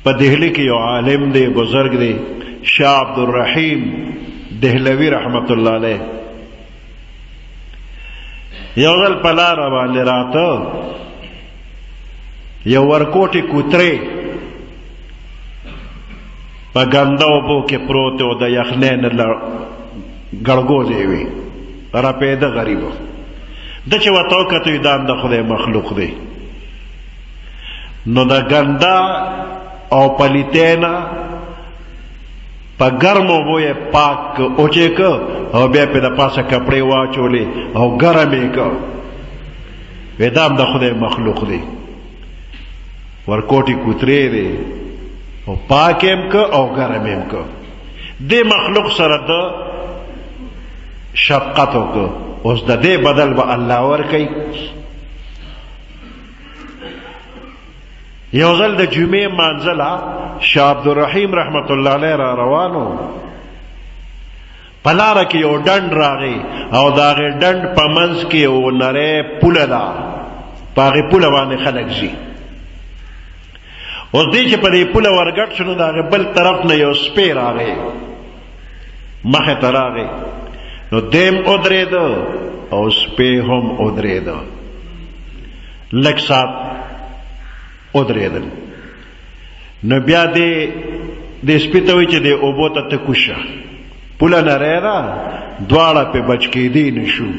په دهلی کې یو عالم دی بزرگ دی شاه عبدالرحیم دهلوی رحمت الله علیه یو ځل په لاره باندې راته یو ورکوټي کوترې په ګنده اوبو کې پروت و د یخنۍ نه ګړګوزې وي راپیده غریب ده چې ورته وکتل دا د خدای مخلوق دی نو د ګنده او پلیتۍ نه په ګرمو اوبو یې پاک اوچې که او بیا پې د پاسه کپړې واچولې او ګرم یې که وی دا هم د خدای مخلوق دی ورکوټي کوترې دی او پاک هم که او ګرم هم که دې مخلوق سره د شفقت وکړه اوس د دې بدل به الله ورکوي یو ځل د جمعې مانځله شاه عبدالرحیم رحمت الله علیه را روانو په لاره کې یو ډنډ راغی او د هغې ډنډ په منځ کې یو نری پوله ده په هغې پوله باندې خلک ځي اوس دی چې په دې پوله ورګډ شو نو د هغې بل طرف نه یو سپی راغی مخې ته راغی نو دیم ودرېده او سپی هم ودرېده لږ ساعت ودرېدل نو بیا دې سپي ته وایي چې دې اوبو ته ته کوشه پوله نری ده دواړه پې بچ کېدی نه شو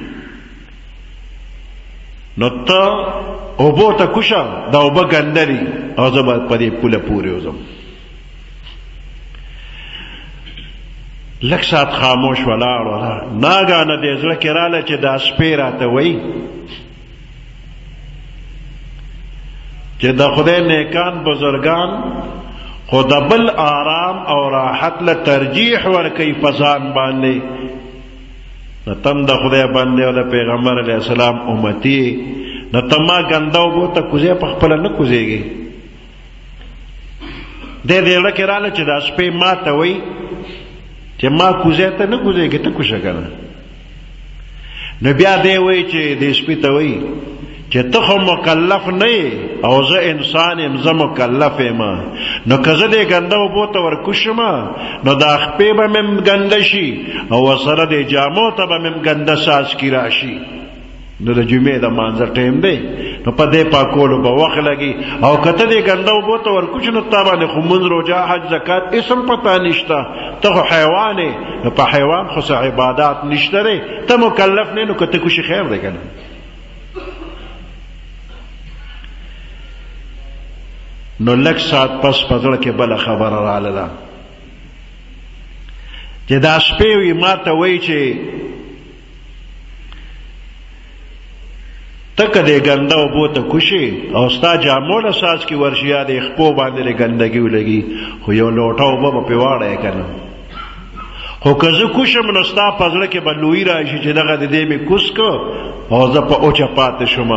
نو ته اوبو ته کوشه دا اوبه ګنده دي او زه به په دې پوله پورې وځم لږ ساعت خاموش ولاړ ناګانه دې زړه کې راله چې دا سپی راته وایي چې د خدای نیکان بزرگان خو د بل آرام او راحت له ترجیح ورکوي په ځان باندې نو تم د خدای باندې او د پیغمبر علیه السلام امتی نو ته ما ګنده اوبو ته کوزې په خپله نه کوزېږي دې زړه کې راله چې دا سپی ما ته وایي چې ما کوزې ته نه کوزېږي ته کوشه که نه نو بیا دی وایي چې دې سپي ته وایي چې ته خو مکلف نه یې او زه انسان یم زه مکلف یم نو که زه دې ګنده اوبو ته ورکوشم نو دا خپې به مې ګنده شي او ورسره دې جامو ته به مې ګنده څاڅکي راشي نو د جمعې د مانځه ټیم دی نو په دې پاکولو به وخت لګي او که ته دې ګنده اوبو ته ورکوشي نو تا باندې خو مونځ روژه حج زکات اسم پتا نشته ته خو حیوان یې نو په حیوان خو څه عبادات نشته دی ته مکلف نه نو که ته کوشي خیر دی که نه نو لږ ساعت پس په زړه کې بله خبره راغله چې دا سپی وي ما ته وایي چې ته که دې ګنده اوبو ته کوشي او ستا جامو له څاڅکي ورشي یا د خپو باندې د ګندګي ولګي خو یو لوټه اوبه به پرې واړی که نه خو که زه کوشم نو ستا په زړه کې به لویي راشي چې دغه د دې مې کوس که او زه په اوچه پاتې شوم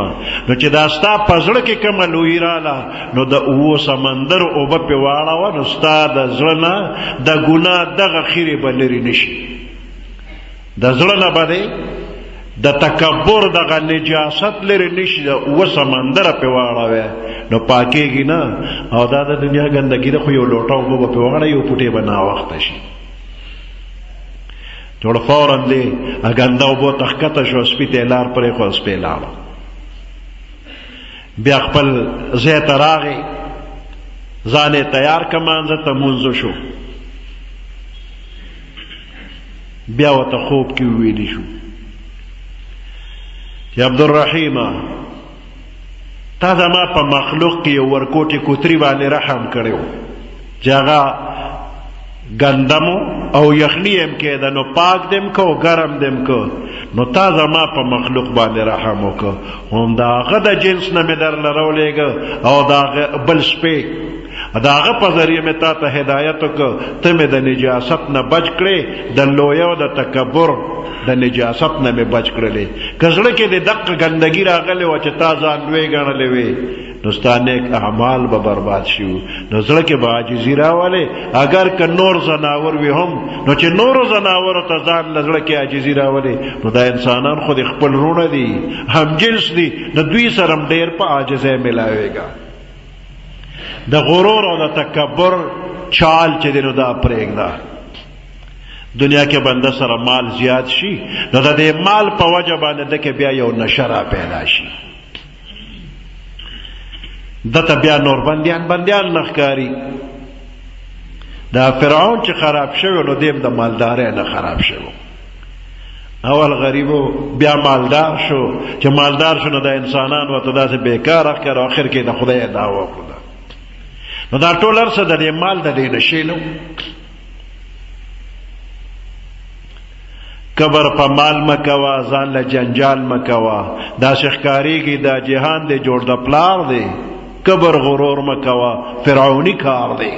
نو چې دا ستا په زړه کې کومه لویي راله نو د اوو سمندر اوبه پرې واړوه نو ستا د زړه نه د ګناه دغه خیرې به لرې نه شي د زړه نه به دی د تکبر دغه نجاست لرې نه شي د اوه سمندره پرې واړوې نو پاکېږي نه او دا د دنیا ګندګي ده خو یو لوټه اوبه به پرې واړوي یو پوټې به ناوخته شي جوړ فوراً دی ګنده اوبو ته ښکته شو سپي ته یې لار پرېښوه سپی لاړه بیا خپل ځای ته راغی ځان یې تیار که مانځه ته مونځ شو بیا ورته خوب کې وویلی شو چې عبدالرحیمه تا زما په مخلوق کې یو ورکوټې کوتري باندې رحم کړی و چې هغه ګندمو او یخنی هم کېده نو پاک دم که او ګرم دم که نو تا زما په مخلوق باندې رحم وکړه هم د هغه د جنس نه مې درله راولېږه او د هغه بل سپی د هغه په ذریعه مې تا ته هدایت وکړه ته مې د نجاست نه بچ کړې د لویه او د تکبر د نجاست نه مې بچ کړلې که زړه کې د دقه ګندګي راغلې وه چې تا ځان لوی ګڼلې وې نو ستا نیک اعمال به برباد شي نو زړه کې به عاجزي راولې اگر که نور زناور وي هم نو چې نورو زناورو ته ځان له زړه کې عاجزي راولې نو دا انسانان خو د خپل وروڼه دي هم جنس دي نو دوی سره هم ډېر په عاجزۍ میلاوېږه د غرور او د تکبر چال چې دی نو دا پرېږده. دنیا کې بنده سره مال زیات شي نو د دې مال په وجه باندې ده کې بیا یو نشه را پیدا شي، دته بیا نور بندیان نه ښکاري. دا فرعون چې خراب شوی نو دیم د مالدارۍ نه خراب شوی. اول غریبو بیا مالدار شو، چې مالدار شو نو د انسانان ورته داسې بیکاره ښکاره، آخر کې د خدای دعوه وکړه. نو دا ټول هر څه د دې مال د دې نشې نو. کبر په مال مکوه، ځان له جنجال مکوه، داسې ښکارېږي دا جهان دی جوړ د پلار دی. کبر غرور مکوه، فرعونی کار دی.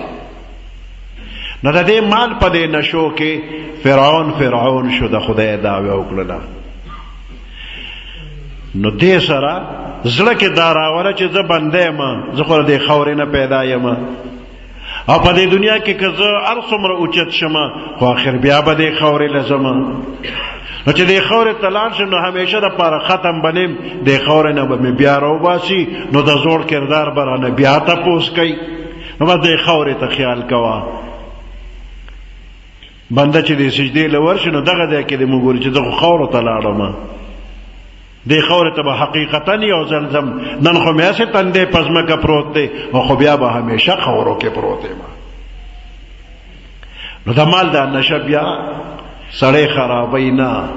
نو د دې مال په دې نشو کې فرعون شو، د خدای دعوه وکړله. نو دې سره زړه کې دا راوړه چې زه بنده یم، زه خو د دې خاورې نه پیدا یم، او په دې دنیا کې که زه هر څومره اوچت شم خو آخر بیا به دې خاورې له ځم. نو چې دې خاورې ته لاړ شم نو همیشه دپاره ختم به نیم، دې خاورې نه به مې بیا راوباسي، نو د زوړ کردار به رانه بیا تپوس کوي. نو بس دې خاورې ته خیال کوه. بنده چې دې سجدې له ورشي نو دغه ځای کې دې مونږ ګوري چې زه خو خاورو ته لاړم، دې خاورې ته به حقیقتا یو ځل ځم. نن خو مې هسې تندی په ځمکه پروت دی، خو بیا به همیشه خاورو کې پروت یم. نو د مال دا نشه بیا سړی خرابوي نه.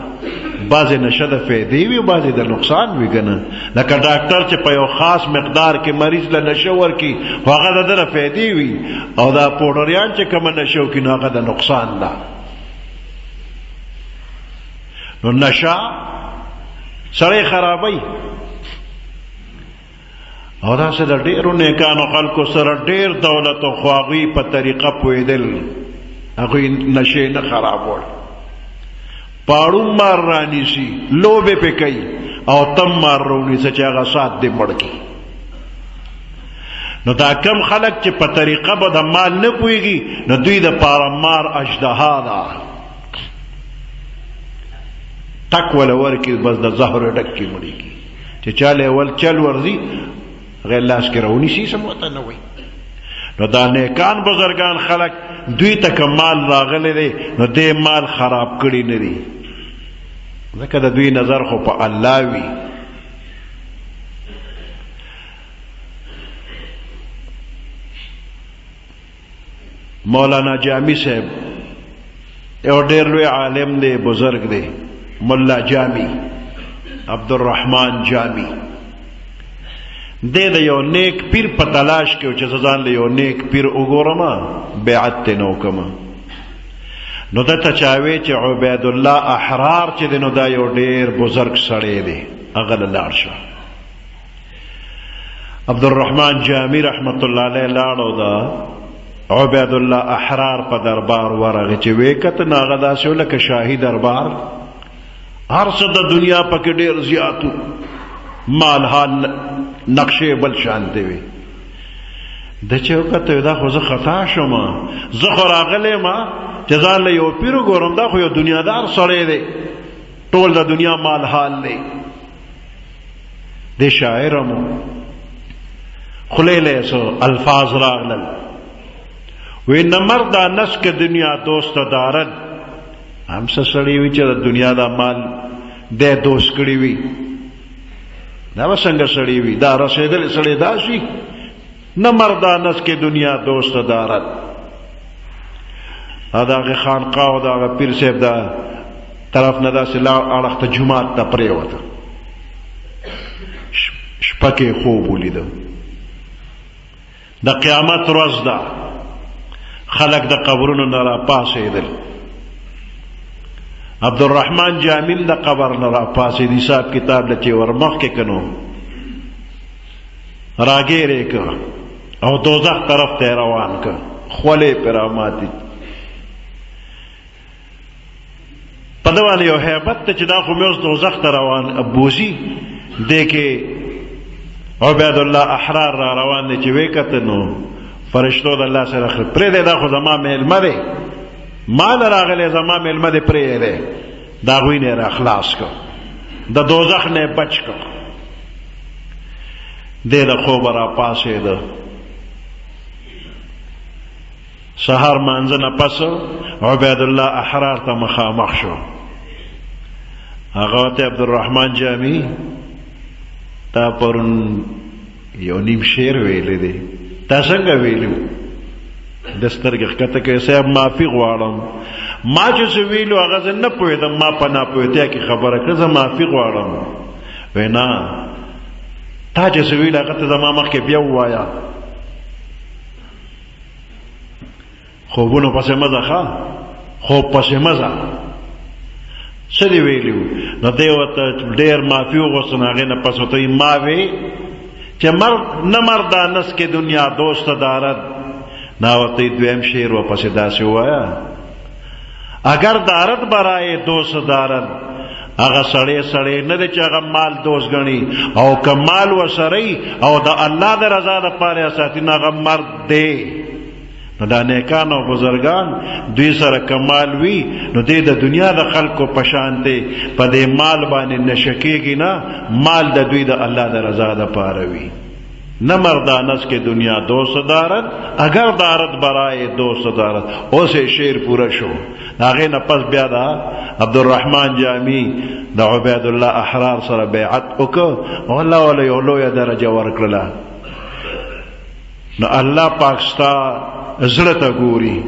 بعضې نشه د فایدې وي، بعضې د نقصان وي که نه. لکه ډاکټر چې په یو خاص مقدار کې مریض له نشه ورکړي خو هغه د ده د فایدې وي، او دا پوډریان چې کومه نشه وکړي نو هغه د نقصان ده. نو نشه سړی خرابوي. او داسې د ډېرو نیکانو خلکو سره ډېر دولت او خو هغوی په طریقه پوهېدل، هغوی نشې نه خرابول. پاړو مار رانیسي، لوبې پې کوي، او تم مار رونیسه چې هغه سات دې مړ کړي. نو دا کم خلک چې په طریقه به د مال نه پوهېږي نو دوی د پاره مار اژدها ده، ټک وله ورکړي بس د زهرو ډک کې مړېږي. چې چاله اول چل ورځي غیر لاس کې رونیسي سم ورته نه وایي. نو دا نیکان بزرگان خلک دوی ته که مال راغلی دی نو دې مال خراب کړي نه دي، ځکه د دوی نظر خو په الله وي. مولانا جامی صاحب یو ډېر لوی عالم دی، بزرگ دی، ملا جامی، عبدالرحمن جامی. د یو نیک پیر په تلاش کې چې ځان له یو نیک پیر وګورم بیعت ته نو کوم. نو دته چاوي چې عبید الله احرار چې دی نو دا یو ډېر بزرگ سړی دی، هغه له لاړ شه. عبدالرحمن جامی رحمت الله علیه لاړو دا عبید الله احرار په دربار ورغی چې وې کته نو هغه داسې لکه شاهي دربار، هر څه د دنیا پکې ډېر زیاتو، مال حال نقشې بل شانتې وي. د چې وکته دا خو زه خطا شوم، زه خو راغلی ما چې ځان له یو پیر وګورم، دا خو یو دنیادار سړی دی، ټول د دنیا مال حال دی. د شاعر مو خولې له څه الفاظ راغلل، وی نه مردا نسک دنیا دوست دارد. هم څه سړی وي چې د دنیا دا مال دی دوست کړی وي، دا به څنګه سړی وي؟ دا رسېدلی سړی دا شي؟ نه مردا نسک دنیا دوست دارد. دا هغې خانقاه او د هغه پیر صاحب دا طرف نه داسې اړخ ته جومات ته پرېوته، شپه کې خوب ولیده، د قیامت ورځ ده، خلک د قبرونو نه راپاڅېدل. عبدالرحمن جامل د قبر نه راپاڅېد، حساب کتاب له چې ورمخکې کنو راګیرې که او دوزخ طرف ته روان که، خولې پې راماتې. په ده باندې یو هیبت ته چې دا خو مې اوس دوزخ ته روان بوزي. دې کې عبید الله احرار را روان دی چې وې کته نو فرشتو د الله سره پرېږدی، دا خو زما میلمه دی، ما نه راغلی، زما میلمه دی، پرېږدی. د هغوی نه یې را خلاص کړ، د دوزخ نه یې بچ کړ. دی د خوبه را پاڅېده، سهار مانځه نه پس عبید الله احرار ته مخامخ شو. هغه ته عبدالرحمن جامی تا پرون یو نیم شعر ویلی دی، تا څنګه ویلو؟ د سترګې ښکته کوي صاحب معافي غواړم، ما چې څه ویلو هغه زه نه پوهېدم، ما په ناپوهتیا کې خبره کړه، زه معافي غواړم. وی نه، تا چې څه ویلو هغه ته زما مخکې بیا ووایه. خوبونو پسې مزه ښه، خوب پسې مزه څه دې ویلي وو؟ نو دی ورته ډېر معافي وغوښتل، هغې نه پس ورته ما وی چې مرد نه مردانس کې دنیا دوست دارد. نا ورته دویم شعر ورپسې داسې ووایه، اگر دارد برای دوست دارد، هغه سړی سړی نه دی چې هغه مال دوست ګڼي، او که مال ورسره او د الله د رضا دپاره یې ساتي نو هغه مرد دی. نو دا نیکان او بزرگان دوی سره کمال وی نو دی د دنیا د خلکو پشان دی، په دې مال باندې نشه کېږي نه، مال د دوی د الله د رضا دپاره وي. نه مردانس کې دنیا دوست دارد، اگر دارد برای دوست دارد. اوس یې شعر پوره شو. هغې نه پس بیا د عبدالرحمن جامی د عبید الله احرار سره بیعت وکړ او الله وله یو لویه درجه ورکړله. نو الله پاک ستا زړه ته ګوري،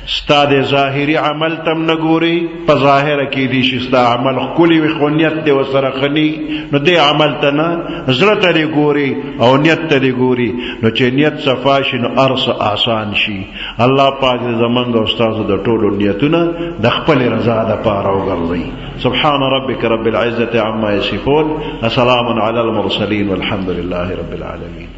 ستا د ظاهري عمل تم نه ګوري. په ظاهره کې دي چې ستا عمل ښکلي وي خو نیت دې ورسره ښه ني، نو دې عمل ته نه، زړه ته دې ګوري او نیت ته دې ګوري. نو چې نیت صفا شي نو هر څه آسان شي. الله پاک دې زمونږ او ستاسو د ټولو نیتونه د خپلې رضا دپاره وګرځوي. سبحان ربك رب العزة عما يصفون، وسلام على المرسلين والحمد لله رب العالمين.